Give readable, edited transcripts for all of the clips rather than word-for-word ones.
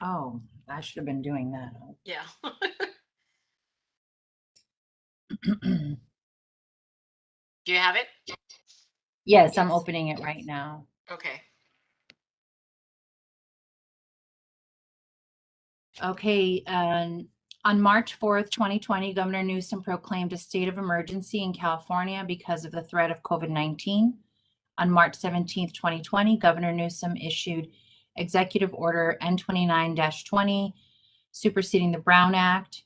Oh, I should have been doing that. Yeah. Do you have it? Yes, I'm opening it right now. Okay. Okay, on March 4th, 2020, Governor Newsom proclaimed a state of emergency in California because of the threat of COVID-19. On March 17th, 2020, Governor Newsom issued Executive Order N29-20, superseding the Brown Act,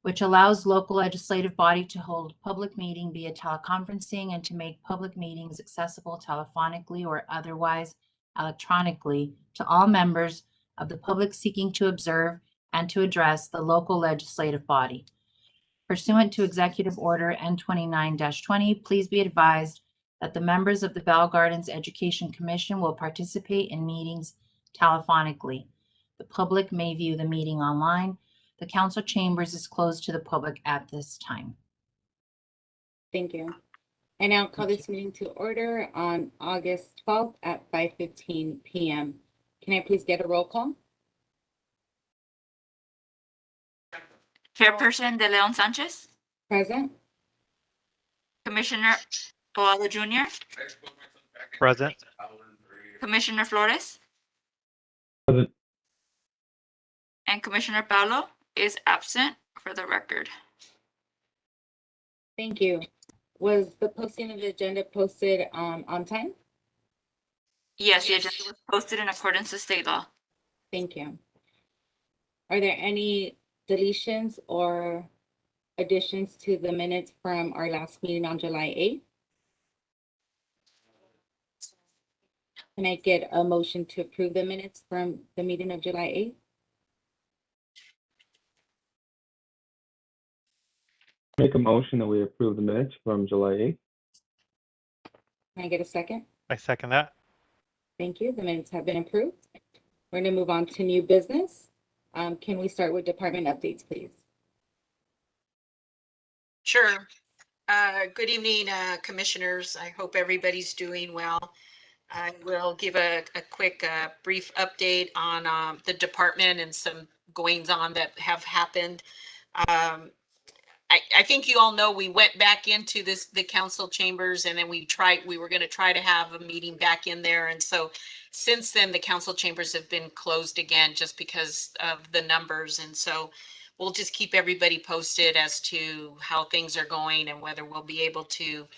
which allows local legislative body to hold public meeting via teleconferencing and to make public meetings accessible telephonically or otherwise electronically to all members of the public seeking to observe and to address the local legislative body. Pursuant to Executive Order N29-20, please be advised that the members of the Bell Gardens Education Commission will participate in meetings telephonically. The public may view the meeting online. The council chambers is closed to the public at this time. Thank you. I now call this meeting to order on August 12th at 5:15 p.m. Can I please get a roll call? Chairperson De Leon Sanchez, Present. Commissioner Boada Jr., Present. Commissioner Flores, Present. and Commissioner Paulo is absent for the record. Thank you. Was the posting of the agenda posted on time? Yes, the agenda was posted in accordance with state law. Thank you. Are there any deletions or additions to the minutes from our last meeting on July 8th? Can I get a motion to approve the minutes from the meeting of July 8th? Make a motion that we approve the minutes from July 8th. Can I get a second? I second that. Thank you. The minutes have been approved. We're going to move on to new business. Can we start with department updates, please? Sure. Good evening, commissioners. I hope everybody's doing well. I will give a quick brief update on the department and some goings on that have happened. I think you all know we went back into the council chambers, and then we were going to try to have a meeting back in there. And so since then, the council chambers have been closed again just because of the numbers. And so we'll just keep everybody posted as to how things are going and whether we'll be able to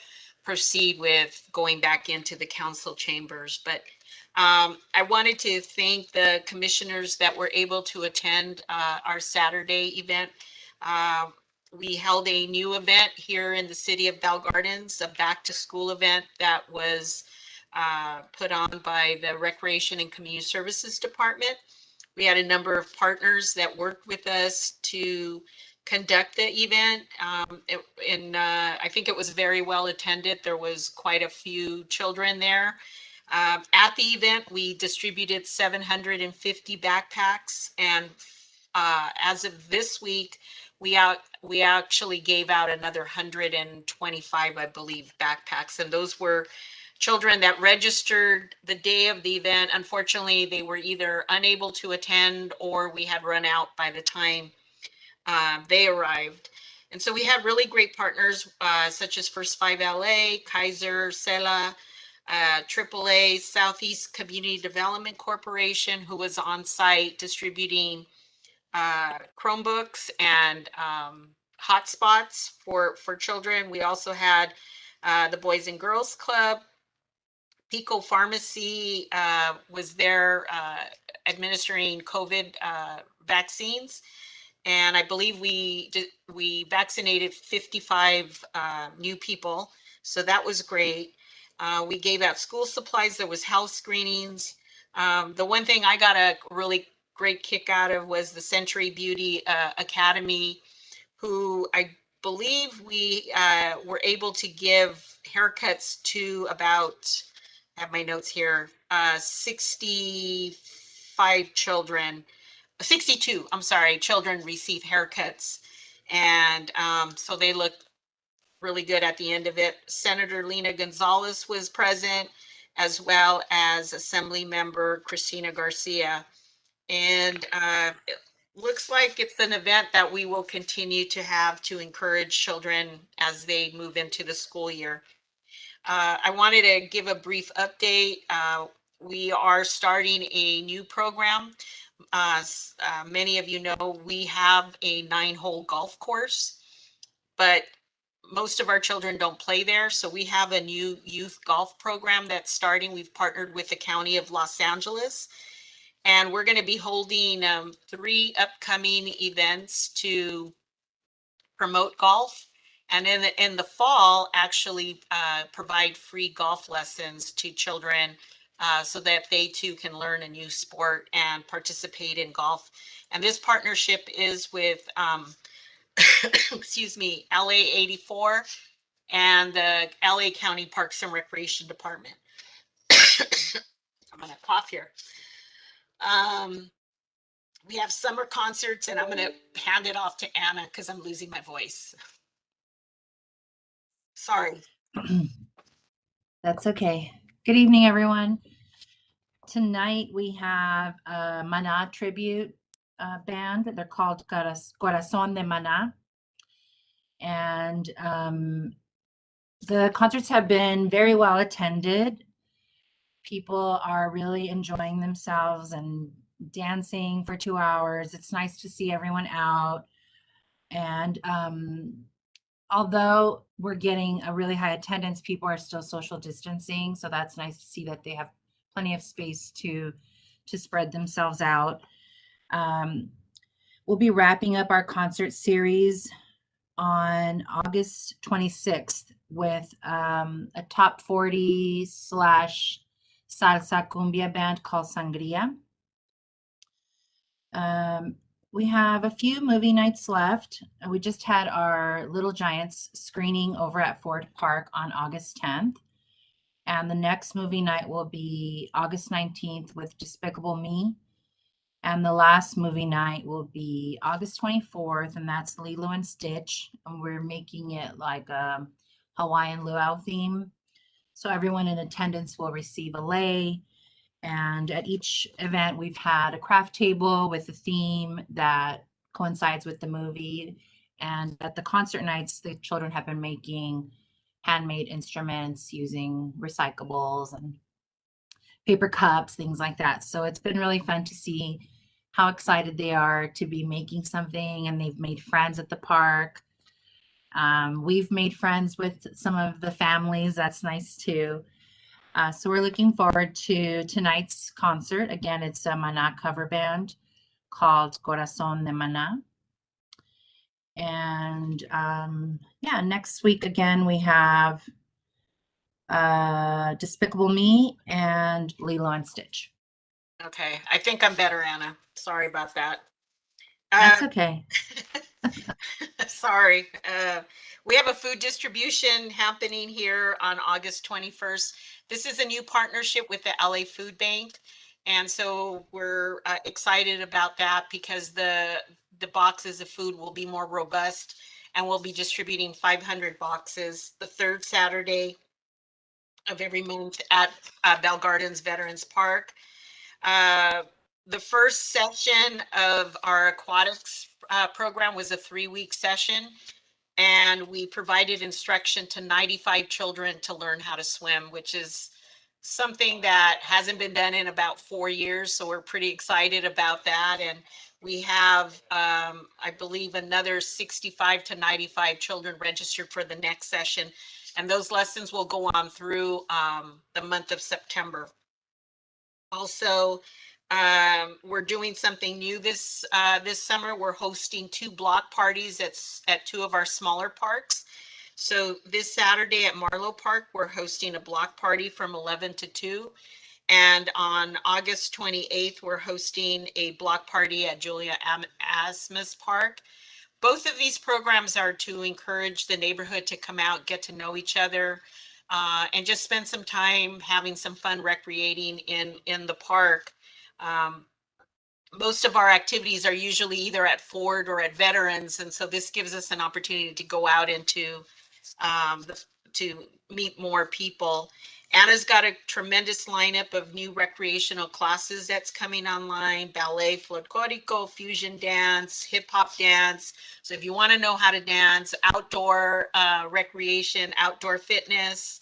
proceed with going back into the council chambers. But I wanted to thank the commissioners that were able to attend our Saturday event. We held a new event here in the city of Bell Gardens, a back to school event that was put on by the Recreation and Community Services Department. We had a number of partners that worked with us to conduct the event. I think it was very well attended. There was quite a few children there. At the event, we distributed 750 backpacks, and as of this week, we actually gave out another 125, I believe, backpacks, and those were children that registered the day of the event. Unfortunately, they were either unable to attend or we had run out by the time they arrived. And so we had really great partners such as First 5 LA, Kaiser, Sela, AAA, Southeast Community Development Corporation, who was on site distributing Chromebooks and hotspots for children. We also had the Boys and Girls Club. Pico Pharmacy was there administering COVID vaccines. And I believe we vaccinated 55 new people. So that was great. We gave out school supplies. There was health screenings. The one thing I got a really great kick out of was the Century Beauty Academy, who I believe we were able to give haircuts to about, I have my notes here, 65 children. 62, I'm sorry, children receive haircuts. And so they look really good at the end of it. Senator Lena Gonzalez was present, as well as Assembly Member Christina Garcia. And it looks like it's an event that we will continue to have to encourage children as they move into the school year. I wanted to give a brief update. We are starting a new program. Many of you know we have a 9-hole golf course, but most of our children don't play there. So we have a new youth golf program that's starting. We've partnered with the County of Los Angeles, and we're going to be holding 3 upcoming events to promote golf. And in the fall, actually provide free golf lessons to children so that they too can learn a new sport and participate in golf. And this partnership is with, excuse me, LA 84 and the LA County Parks and Recreation Department. I'm gonna cough here. We have summer concerts, and I'm gonna hand it off to Anna because I'm losing my voice. Sorry. That's okay. Good evening, everyone. Tonight we have a Mana tribute band. They're called Corazón de Mana. And the concerts have been very well attended. People are really enjoying themselves and dancing for 2 hours. It's nice to see everyone out. And although we're getting a really high attendance, people are still social distancing. So that's nice to see that they have plenty of space to spread themselves out. We'll be wrapping up our concert series on August 26th with a top 40 / salsa cumbia band called Sangria. We have a few movie nights left. We just had our Little Giants screening over at Ford Park on August 10th. And the next movie night will be August 19th with Despicable Me. And the last movie night will be August 24th, and that's Lilo and Stitch. And we're making it like a Hawaiian luau theme. So everyone in attendance will receive a lei. And at each event, we've had a craft table with a theme that coincides with the movie. And at the concert nights, the children have been making handmade instruments using recyclables and paper cups, things like that. So it's been really fun to see how excited they are to be making something, and they've made friends at the park. We've made friends with some of the families. That's nice too. So we're looking forward to tonight's concert. Again, it's a Mana cover band called Corazón de Mana. And yeah, next week again, we have Despicable Me and Lilo and Stitch. Okay, I think I'm better, Anna. Sorry about that. That's okay. Sorry. We have a food distribution happening here on August 21st. This is a new partnership with the LA Food Bank. And so we're excited about that because the boxes of food will be more robust, and we'll be distributing 500 boxes the 3rd Saturday of every month at Bell Gardens Veterans Park. The first session of our aquatics program was a 3-week session, and we provided instruction to 95 children to learn how to swim, which is something that hasn't been done in about 4 years. So we're pretty excited about that. And we have, I believe, another 65 to 95 children registered for the next session. And those lessons will go on through the month of September. Also, we're doing something new this summer. We're hosting 2 block parties at 2 of our smaller parks. So this Saturday at Marlowe Park, we're hosting a block party from 11 to 2. And on August 28th, we're hosting a block party at Julia Asmus Park. Both of these programs are to encourage the neighborhood to come out, get to know each other, and just spend some time having some fun recreating in the park. Most of our activities are usually either at Ford or at Veterans, and so this gives us an opportunity to go out into to meet more people. Anna's got a tremendous lineup of new recreational classes that's coming online: ballet, folklorico, fusion dance, hip hop dance. So if you want to know how to dance, outdoor recreation, outdoor fitness,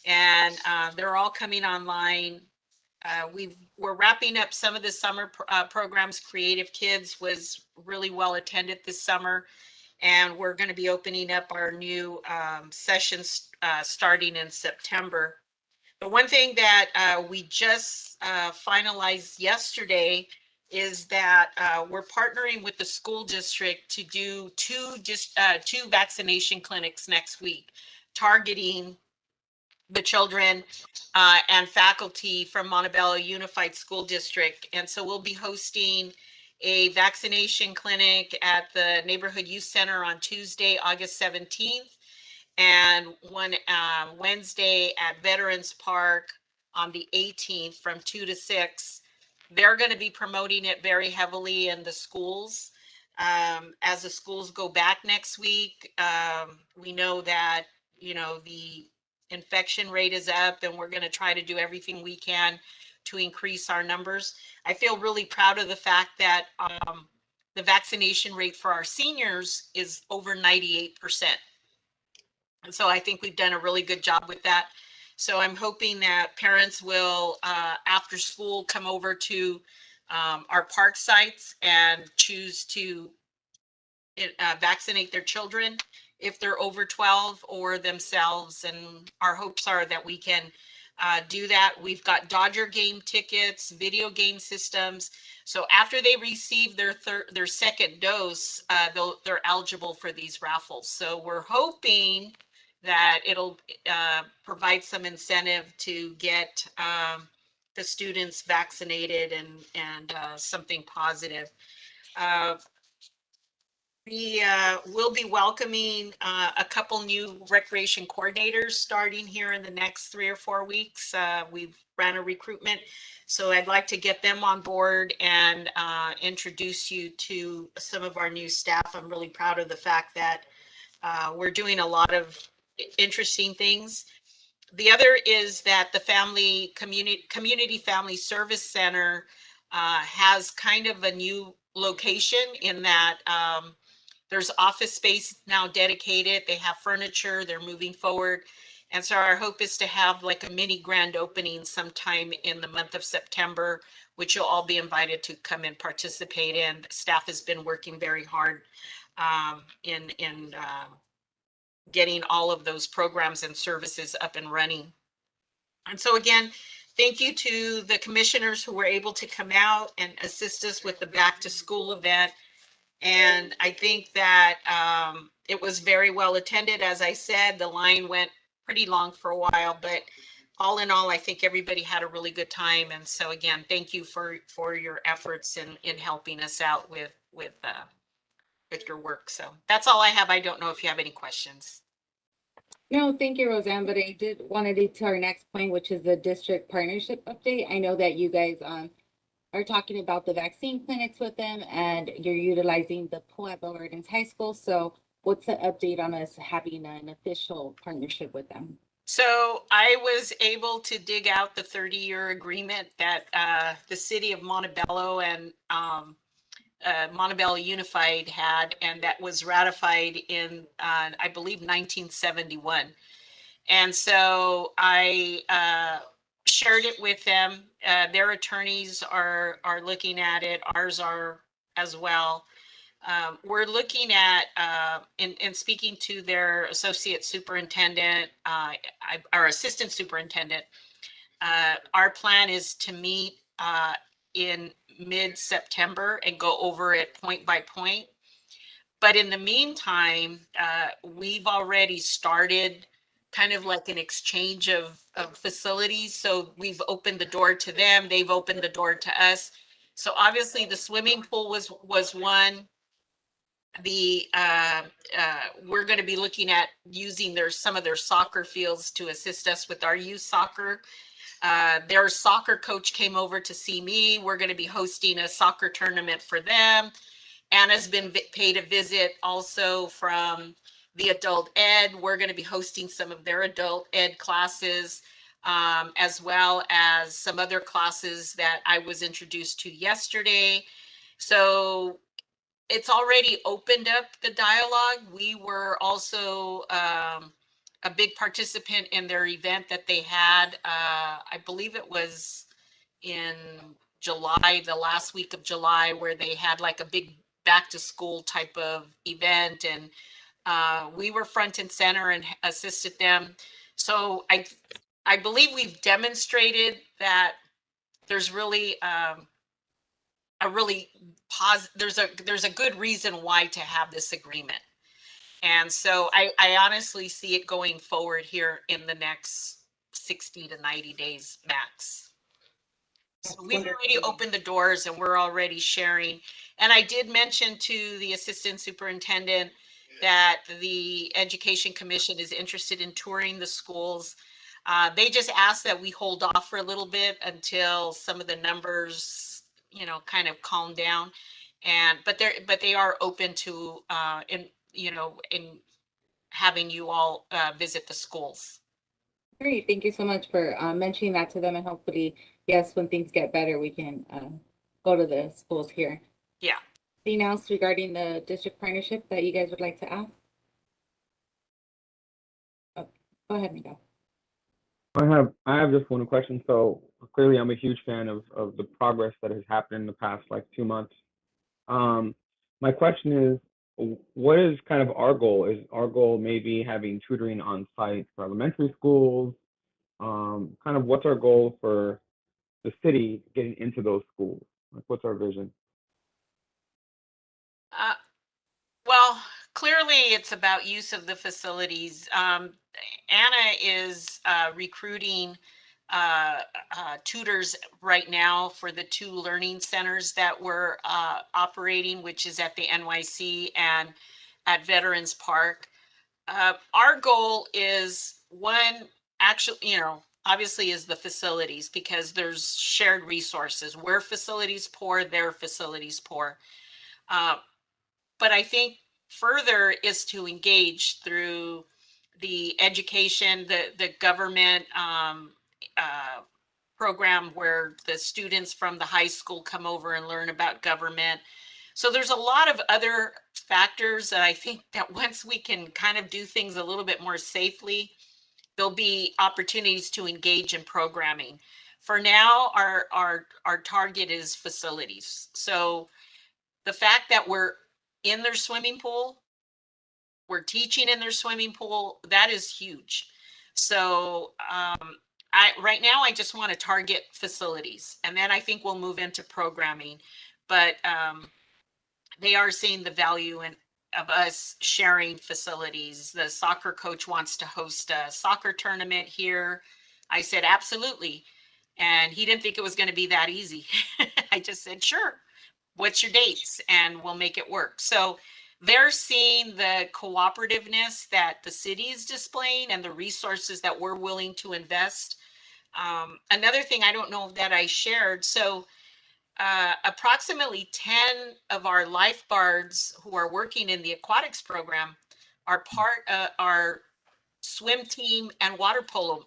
and they're all coming online. We're wrapping up some of the summer programs. Creative Kids was really well attended this summer, and we're going to be opening up our new sessions starting in September. The one thing that we just finalized yesterday is that we're partnering with the school district to do two vaccination clinics next week, targeting the children and faculty from Montebello Unified School District. And so we'll be hosting a vaccination clinic at the Neighborhood Youth Center on Tuesday, August 17th, and one Wednesday at Veterans Park on the 18th from 2 to 6. They're going to be promoting it very heavily in the schools. As the schools go back next week, we know that, the infection rate is up, and we're going to try to do everything we can to increase our numbers. I feel really proud of the fact that the vaccination rate for our seniors is over 98%. And so I think we've done a really good job with that. So I'm hoping that parents will, after school, come over to our park sites and choose to vaccinate their children if they're over 12 or themselves. And our hopes are that we can do that. We've got Dodger game tickets, video game systems. So after they receive their second dose, they're eligible for these raffles. So we're hoping that it'll provide some incentive to get the students vaccinated and something positive. We will be welcoming a couple new recreation coordinators starting here in the next 3 or 4 weeks. We've ran a recruitment, so I'd like to get them on board and introduce you to some of our new staff. I'm really proud of the fact that we're doing a lot of interesting things. The other is that the Community Family Service Center has kind of a new location in that there's office space now dedicated. They have furniture. They're moving forward. And so our hope is to have like a mini grand opening sometime in the month of September, which you'll all be invited to come and participate in. Staff has been working very hard in getting all of those programs and services up and running. And so again, thank you to the commissioners who were able to come out and assist us with the back to school event. And I think that it was very well attended. As I said, the line went pretty long for a while, but all in all, I think everybody had a really good time. And so again, thank you for your efforts in helping us out with your work. So that's all I have. I don't know if you have any questions. No, thank you, Roseanne, but I did want to lead to our next point, which is the district partnership update. I know that you guys are talking about the vaccine clinics with them, and you're utilizing the pool at Bell Gardens High School. So what's the update on us having an official partnership with them? So I was able to dig out the 30-year agreement that the city of Montebello and Montebello Unified had, and that was ratified in, I believe, 1971. And so I shared it with them. Their attorneys are looking at it. Ours are as well. We're looking at, and speaking to their associate superintendent, our assistant superintendent, our plan is to meet in mid-September and go over it point by point. But in the meantime, we've already started kind of like an exchange of facilities. So we've opened the door to them. They've opened the door to us. So obviously the swimming pool was one. We're going to be looking at using some of their soccer fields to assist us with our youth soccer. Their soccer coach came over to see me. We're going to be hosting a soccer tournament for them. Anna's been paid a visit also from the adult ed. We're going to be hosting some of their adult ed classes. as well as some other classes that I was introduced to yesterday. So it's already opened up the dialogue. We were also a big participant in their event that they had. I believe it was in July, the last week of July, where they had like a big back to school type of event. And we were front and center and assisted them. So I believe we've demonstrated that there's really a really there's a good reason why to have this agreement. And so I honestly see it going forward here in the next 60 to 90 days max. So we've already opened the doors and we're already sharing. And I did mention to the assistant superintendent that the Education Commission is interested in touring the schools. They just asked that we hold off for a little bit until some of the numbers, you know, kind of calm down. And but they are open to in having you all visit the schools. Great, thank you so much for mentioning that to them, and hopefully, yes, when things get better, we can go to the schools here. Yeah. Anything else regarding the district partnership that you guys would like to ask? Oh, go ahead, Miguel. I have just one question. So clearly, I'm a huge fan of the progress that has happened in the past like 2 months. My question is, what is kind of our goal? Is our goal maybe having tutoring on site for elementary schools? Kind of what's our goal for the city getting into those schools? Like, what's our vision? Well, clearly it's about use of the facilities. Anna is recruiting tutors right now for the 2 learning centers that we're operating, which is at the NYC and at Veterans Park. Our goal is actually, you know, obviously is the facilities, because there's shared resources. We're facilities poor, they're facilities poor. But I think further is to engage through the education, the government program where the students from the high school come over and learn about government. So there's a lot of other factors that I think that once we can kind of do things a little bit more safely, there'll be opportunities to engage in programming. For now, our target is facilities. So the fact that we're in their swimming pool, we're teaching in their swimming pool, that is huge. So right now I just want to target facilities, and then I think we'll move into programming. But they are seeing the value of us sharing facilities. The soccer coach wants to host a soccer tournament here. I said, absolutely. And he didn't think it was going to be that easy. I just said, sure. What's your dates? And we'll make it work. So they're seeing the cooperativeness that the city is displaying and the resources that we're willing to invest. Another thing I don't know that I shared. So approximately 10 of our lifeguards who are working in the aquatics program are part of our swim team and water polo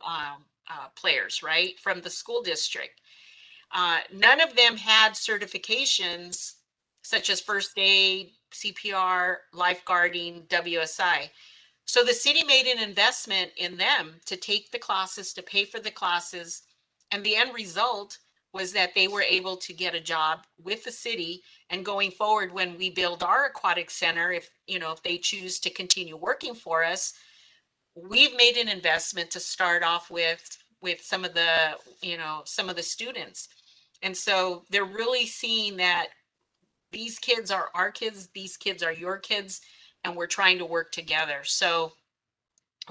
players, right, from the school district. None of them had certifications such as first aid, CPR, lifeguarding, WSI. So the city made an investment in them to take the classes, to pay for the classes. And the end result was that they were able to get a job with the city. And going forward, when we build our aquatic center, if they choose to continue working for us, we've made an investment to start off with some of the students. And so they're really seeing that these kids are our kids, these kids are your kids, and we're trying to work together. So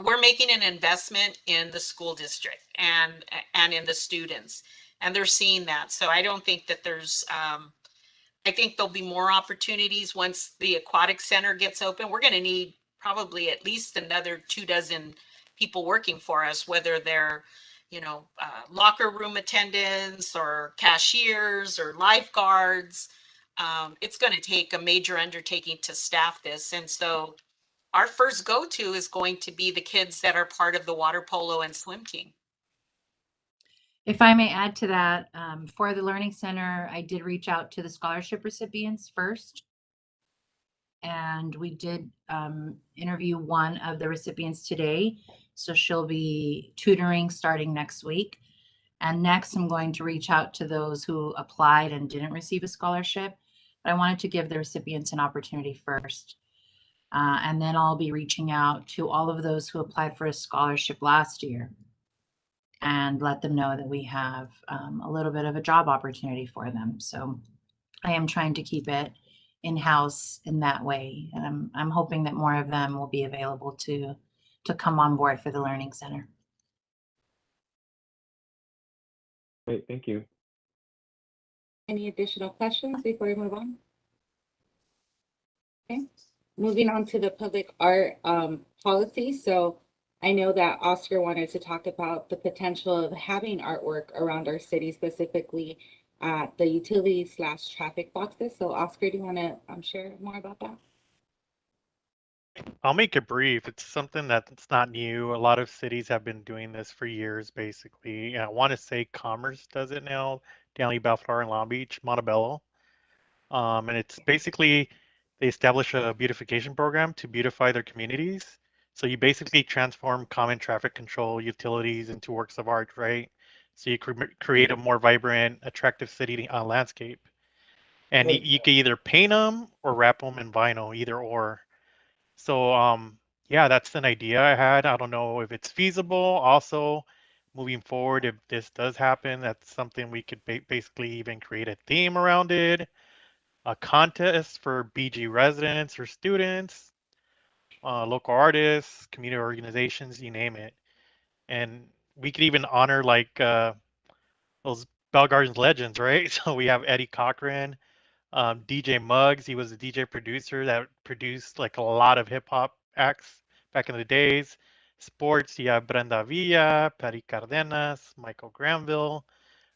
we're making an investment in the school district and in the students, and they're seeing that. So I don't think that there's I think there'll be more opportunities once the aquatic center gets open. We're going to need probably at least another 24 people working for us, whether they're locker room attendants or cashiers or lifeguards. It's going to take a major undertaking to staff this. And so our first go-to is going to be the kids that are part of the water polo and swim team. If I may add to that, for the Learning Center, I did reach out to the scholarship recipients first. And we did interview one of the recipients today. So she'll be tutoring starting next week. And next, I'm going to reach out to those who applied and didn't receive a scholarship. But I wanted to give the recipients an opportunity first. And then I'll be reaching out to all of those who applied for a scholarship last year and let them know that we have a little bit of a job opportunity for them. So I am trying to keep it in-house in that way. And I'm hoping that more of them will be available to come on board for the Learning Center. Great, thank you. Any additional questions before we move on? Okay, moving on to the public art policy. So I know that Oscar wanted to talk about the potential of having artwork around our city, specifically at the utility/traffic boxes. So Oscar, do you want to share more about that? I'll make it brief. It's something that's not new. A lot of cities have been doing this for years, basically. And I want to say Commerce does it now, Downey, Bellflower, and Long Beach, Montebello. And it's basically they establish a beautification program to beautify their communities. So you basically transform common traffic control utilities into works of art, right? So you create a more vibrant, attractive city landscape. And you can either paint them or wrap them in vinyl, either or. So yeah, that's an idea I had. I don't know if it's feasible. Also, moving forward, if this does happen, that's something we could basically even create a theme around it, a contest for BG residents or students, local artists, community organizations, you name it. And we could even honor like those Bell Gardens legends, right? So we have Eddie Cochran, DJ Muggs. He was a DJ producer that produced like a lot of hip hop acts back in the days. Sports, you have Brenda Villa, Patty Cardenas, Michael Granville.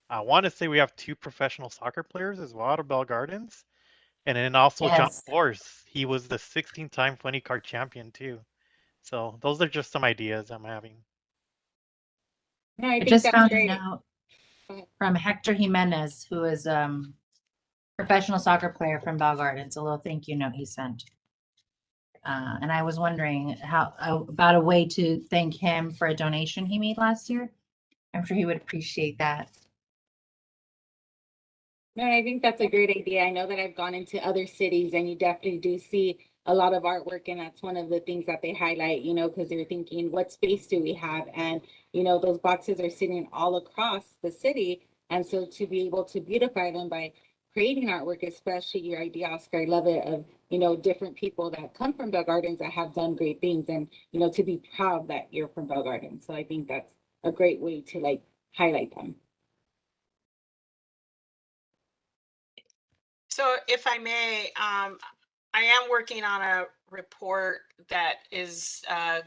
I want to say we have 2 professional soccer players as well out of Bell Gardens. And then also John Yes. Force. He was the 16-time funny card champion too. So those are just some ideas I'm having. No, I I think just that's found a great. note from Hector Jimenez, who is professional soccer player from Bell Gardens, a little thank you note he sent. And I was wondering how about a way to thank him for a donation he made last year. I'm sure he would appreciate that. No, I think that's a great idea. I know that I've gone into other cities and you definitely do see a lot of artwork, and that's one of the things that they highlight, because they're thinking, what space do we have? And, those boxes are sitting all across the city. And so to be able to beautify them by creating artwork, especially your idea, Oscar, I love it, of, different people that come from Bell Gardens that have done great things, and, to be proud that you're from Bell Gardens. So I think that's a great way to like highlight them. So if I may, I am working on a report that is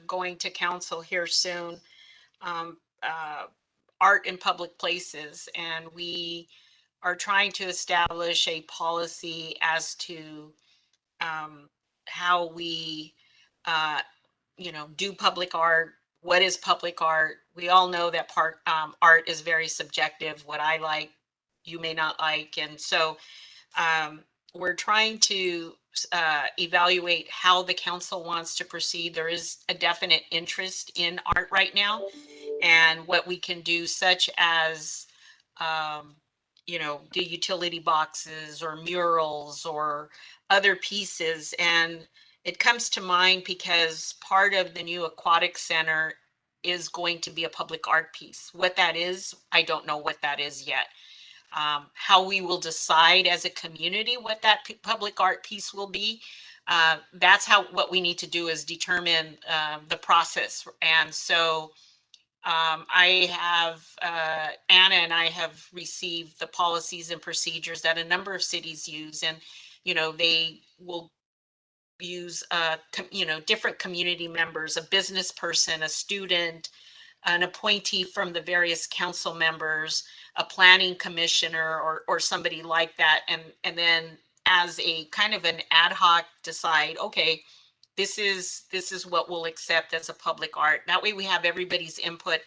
going to council here soon, art in public places. And we are trying to establish a policy as to how we, do public art. What is public art? We all know that art is very subjective. What I like, you may not like. And so we're trying to evaluate how the council wants to proceed. There is a definite interest in art right now, and what we can do, such as, the utility boxes or murals or other pieces. And it comes to mind because part of the new Aquatics Center is going to be a public art piece. What that is, I don't know what that is yet. How we will decide as a community what that public art piece will be. That's what we need to do, is determine the process. And so I have, Anna and I have received the policies and procedures that a number of cities use, and, they will use, different community members, a business person, a student, an appointee from the various council members, a planning commissioner, or somebody like that. And then as a kind of an ad hoc decide, okay, this is what we'll accept as a public art. That way we have everybody's input,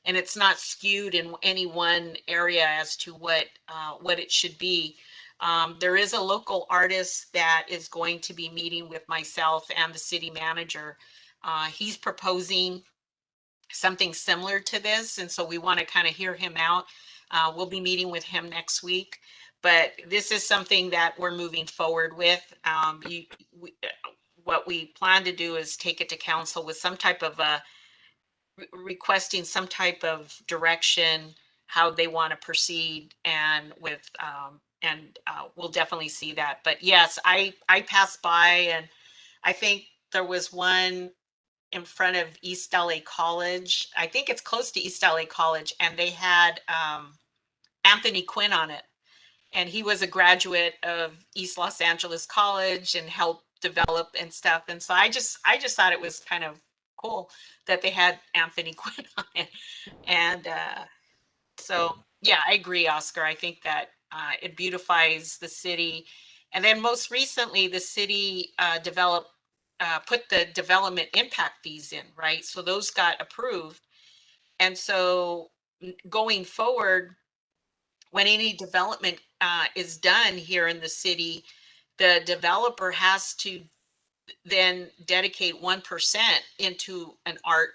and it's not skewed in any one area as to what it should be. There is a local artist that is going to be meeting with myself and the city manager. He's proposing something similar to this, and so we want to kind of hear him out. We'll be meeting with him next week, but this is something that we're moving forward with. What we plan to do is take it to council with some type of requesting some type of direction, how they want to proceed, and with we'll definitely see that. But yes, I passed by, and I think there was one in front of East LA College. I think it's close to East LA College, and they had Anthony Quinn on it. And he was a graduate of East Los Angeles College and helped develop and stuff. And so I just thought it was kind of cool that they had Anthony Quinn on it. And so, yeah, I agree, Oscar. I think that it beautifies the city. And then most recently, the city put the development impact fees in, right? So those got approved. And so going forward, when any development is done here in the city, the developer has to then dedicate 1% into an art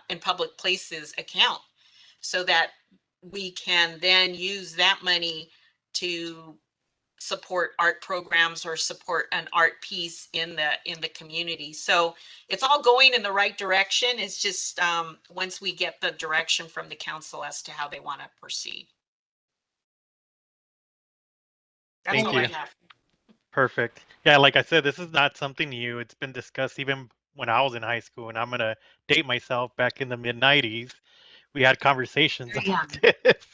in public places account, so that we can then use that money to support art programs or support an art piece in the community. So it's all going in the right direction. It's just once we get the direction from the council as to how they want to proceed. That's Thank all I you. have. Perfect. Yeah, like I said, this is not something new. It's been discussed even when I was in high school, and I'm gonna date myself. Back in the mid '90s, we had conversations Yeah. about this.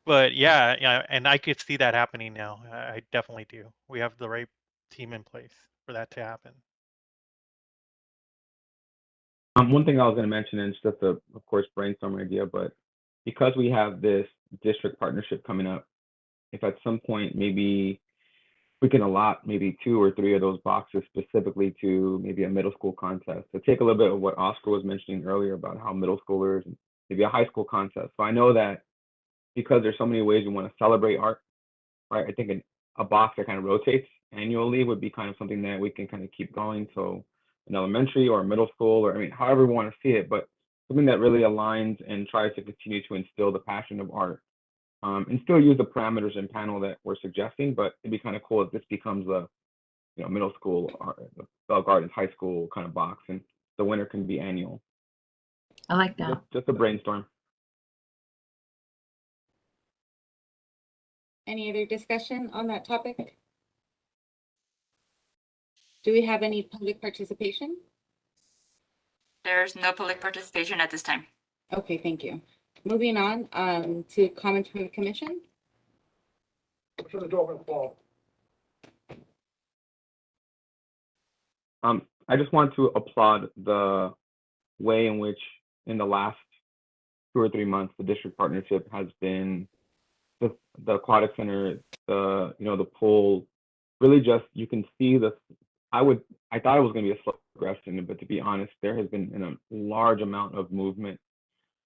But yeah, and I could see that happening now. I definitely do. We have the right team in place for that to happen. One thing I was going to mention, and it's just a, of course, brainstorm idea, but because we have this district partnership coming up, if at some point maybe we can allot maybe 2 or 3 of those boxes specifically to maybe a middle school contest, to take a little bit of what Oscar was mentioning earlier about how middle schoolers, and maybe a high school contest. So I know that because there's so many ways we want to celebrate art, right? I think a box that kind of rotates annually would be kind of something that we can kind of keep going. So in elementary or middle school, or I mean, however we want to see it, but something that really aligns and tries to continue to instill the passion of art, and still use the parameters and panel that we're suggesting. But it'd be kind of cool if this becomes a middle school or the Bell Gardens high school kind of box, and the winner can be annual. I like that. Just a brainstorm. Any other discussion on that topic? Do we have any public participation? There's no public participation at this time. Okay, thank you. Moving on to comments from the commission. I just want to applaud the way in which, in the last 2 or 3 months, the district partnership has been the aquatic center, the pool. Really, just you can see the. I thought it was going to be a slow progression, but to be honest, there has been a large amount of movement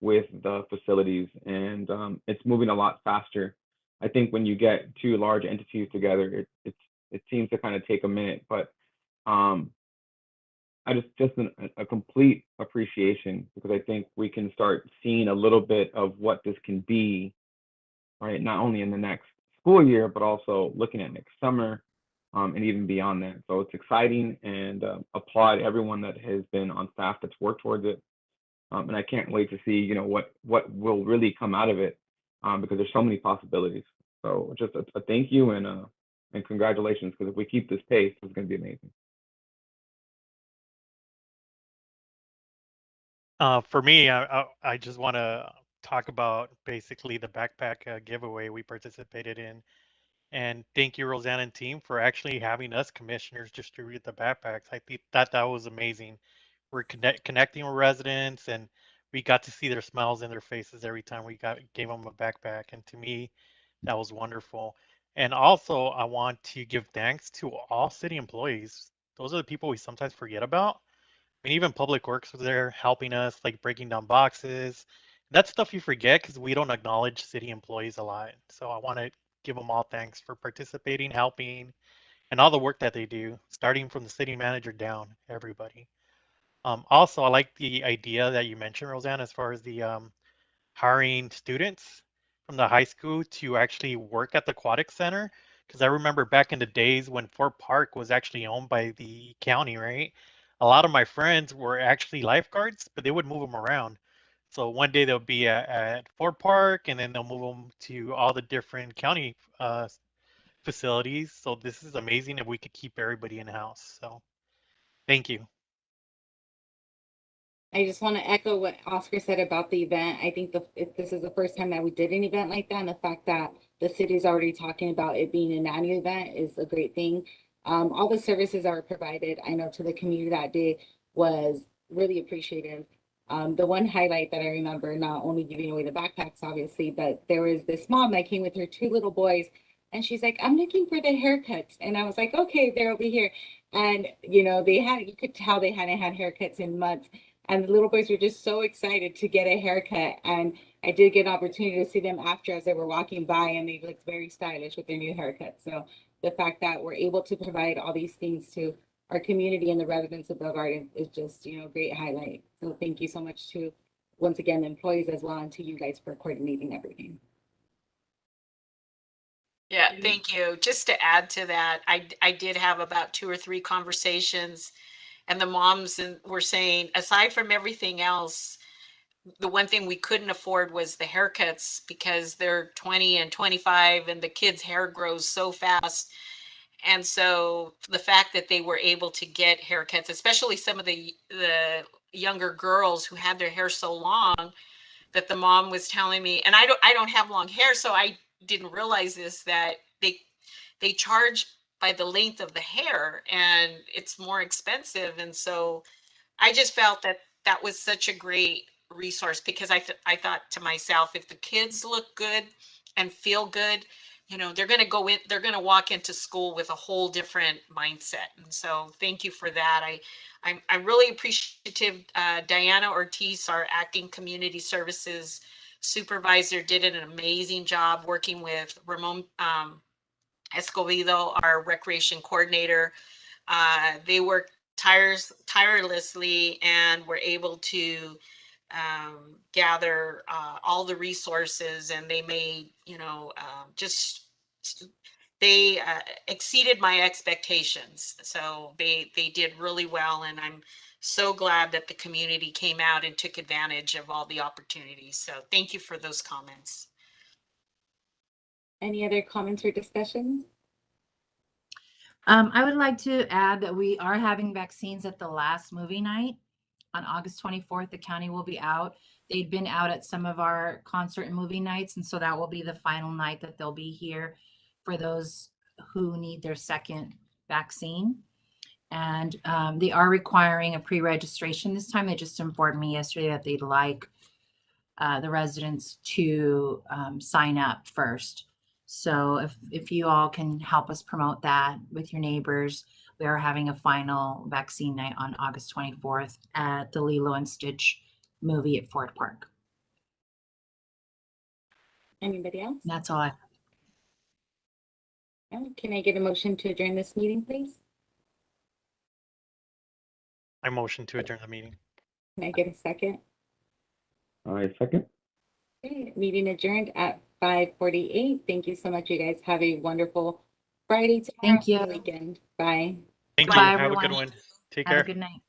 with the facilities, and it's moving a lot faster. I think when you get 2 large entities together, it seems to kind of take a minute, but I just a complete appreciation, because I think we can start seeing a little bit of what this can be, right? Not only in the next school year, but also looking at next summer, and even beyond that. So it's exciting, and applaud everyone that has been on staff that's worked towards it. And I can't wait to see, what will really come out of it, because there's so many possibilities. So just a thank you and congratulations, because if we keep this pace, it's going to be amazing. For me, I just want to talk about basically the backpack giveaway we participated in. And thank you, Roseanne and team, for actually having us commissioners distribute the backpacks. I think that was amazing. We're connecting with residents, and we got to see their smiles in their faces every time we gave them a backpack. And to me, that was wonderful. And also, I want to give thanks to all city employees. Those are the people we sometimes forget about. I mean, even Public Works was there helping us, like breaking down boxes, That's stuff you forget because we don't acknowledge city employees a lot. So I want to give them all thanks for participating, helping, and all the work that they do, starting from the city manager down, everybody. Also, I like the idea that you mentioned, Roseanne, as far as the hiring students from the high school to actually work at the aquatic center. Because I remember back in the days when Fort Park was actually owned by the county, right? A lot of my friends were actually lifeguards, but they would move them around. So one day they'll be at Fort Park, and then they'll move them to all the different county facilities. So this is amazing if we could keep everybody in house. So thank you. I just want to echo what Oscar said about the event. I think if this is the first time that we did an event like that, and the fact that the city is already talking about it being an annual event is a great thing. All the services that were provided, I know to the community that day was really appreciative. The one highlight that I remember, not only giving away the backpacks, obviously, but there was this mom that came with her two little boys, and she's like, "I'm looking for the haircuts," and I was like, "Okay, they're over here." And you could tell they hadn't had haircuts in months, and the little boys were just so excited to get a haircut. And I did get an opportunity to see them after as they were walking by, and they looked very stylish with their new haircut. So the fact that we're able to provide all these things to our community and the residents of Bell Garden is just, a great highlight. So thank you so much to, once again, the employees as well, and to you guys for coordinating everything. Yeah, thank you. Just to add to that, I did have about 2 or 3 conversations, and the moms were saying, aside from everything else, the one thing we couldn't afford was the haircuts because they're 20 and 25 and the kids' hair grows so fast. And so the fact that they were able to get haircuts, especially some of the younger girls who had their hair so long, that the mom was telling me, and I don't have long hair, so I didn't realize this, that they charge by the length of the hair and it's more expensive. And so I just felt that that was such a great resource because I thought to myself, if the kids look good and feel good, they're going to go in, they're going to walk into school with a whole different mindset. And so thank you for that. I'm really appreciative. Diana Ortiz, our acting community services supervisor, did an amazing job working with Ramon Escobedo, our recreation coordinator. They worked tirelessly and were able to gather all the resources, and they made, just they exceeded my expectations. So they did really well, and I'm so glad that the community came out and took advantage of all the opportunities. So thank you for those comments. Any other comments or discussions? I would like to add that we are having vaccines at the last movie night on August 24th. The county will be out. They'd been out at some of our concert and movie nights, and so that will be the final night that they'll be here for those who need their second vaccine. And they are requiring a pre-registration this time. They just informed me yesterday that they'd like the residents to sign up first. So if you all can help us promote that with your neighbors, we are having a final vaccine night on August 24th at the Lilo and Stitch movie at Fort Park. Anybody else? And that's all I. Can I get a motion to adjourn this meeting, please? I motion to adjourn the meeting. Can I get a second? I second. Okay, meeting adjourned at 5:48. Thank you so much, you guys. Have a wonderful Friday tomorrow. Thank you. And weekend. Bye. Thank Bye, you. Have a everyone. good one. Take Have care. a good night.